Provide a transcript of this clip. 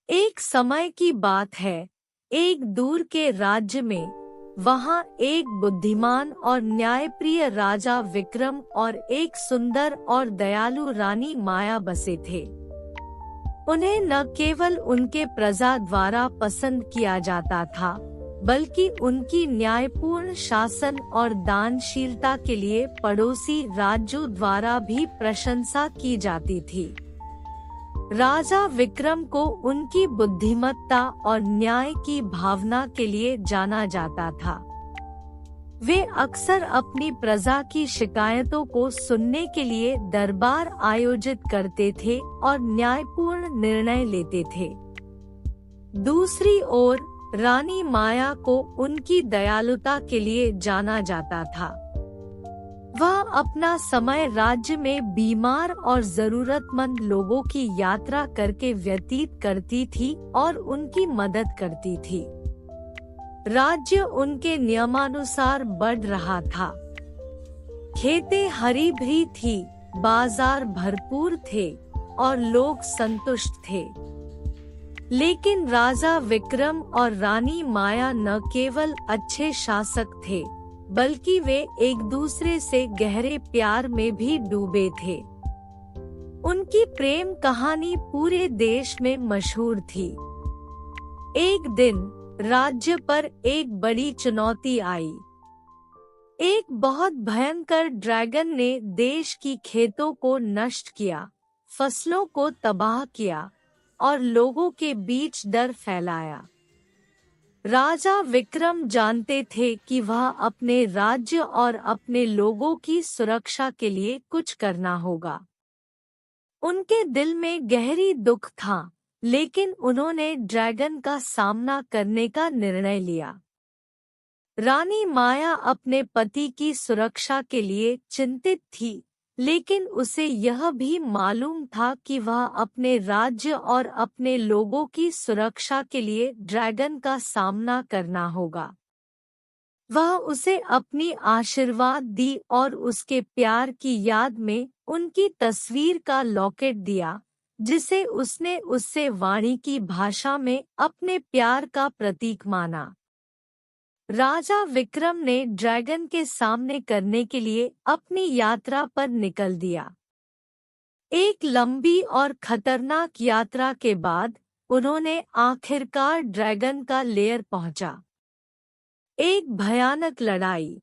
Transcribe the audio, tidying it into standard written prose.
एक समय की बात है, एक दूर के राज्य में वहाँ एक बुद्धिमान और न्यायप्रिय राजा विक्रम और एक सुंदर और दयालु रानी माया बसे थे। उन्हें न केवल उनके प्रजा द्वारा पसंद किया जाता था, बल्कि उनकी न्यायपूर्ण शासन और दानशीलता के लिए पड़ोसी राज्यों द्वारा भी प्रशंसा की जाती थी। राजा विक्रम को उनकी बुद्धिमत्ता और न्याय की भावना के लिए जाना जाता था। वे अक्सर अपनी प्रजा की शिकायतों को सुनने के लिए दरबार आयोजित करते थे और न्यायपूर्ण निर्णय लेते थे। दूसरी ओर, रानी माया को उनकी दयालुता के लिए जाना जाता था। वह अपना समय राज्य में बीमार और जरूरतमंद लोगों की यात्रा करके व्यतीत करती थी और उनकी मदद करती थी। राज्य उनके नियमानुसार बढ़ रहा था। खेतें हरी भरी थी, बाजार भरपूर थे और लोग संतुष्ट थे। लेकिन राजा विक्रम और रानी माया न केवल अच्छे शासक थे, बल्कि वे एक दूसरे से गहरे प्यार में भी डूबे थे। उनकी प्रेम कहानी पूरे देश में मशहूर थी। एक दिन राज्य पर एक बड़ी चुनौती आई। एक बहुत भयंकर ड्रैगन ने देश की खेतों को नष्ट किया, फसलों को तबाह किया और लोगों के बीच डर फैलाया। राजा विक्रम जानते थे कि वह अपने राज्य और अपने लोगों की सुरक्षा के लिए कुछ करना होगा। उनके दिल में गहरी दुख था, लेकिन उन्होंने ड्रैगन का सामना करने का निर्णय लिया। रानी माया अपने पति की सुरक्षा के लिए चिंतित थी, लेकिन उसे यह भी मालूम था कि वह अपने राज्य और अपने लोगों की सुरक्षा के लिए ड्रैगन का सामना करना होगा। वह उसे अपनी आशीर्वाद दी और उसके प्यार की याद में उनकी तस्वीर का लॉकेट दिया, जिसे उसने उससे वाणी की भाषा में अपने प्यार का प्रतीक माना। राजा विक्रम ने ड्रैगन के सामने करने के लिए अपनी यात्रा पर निकल दिया। एक लंबी और खतरनाक यात्रा के बाद उन्होंने आखिरकार ड्रैगन का लेयर पहुंचा। एक भयानक लड़ाई,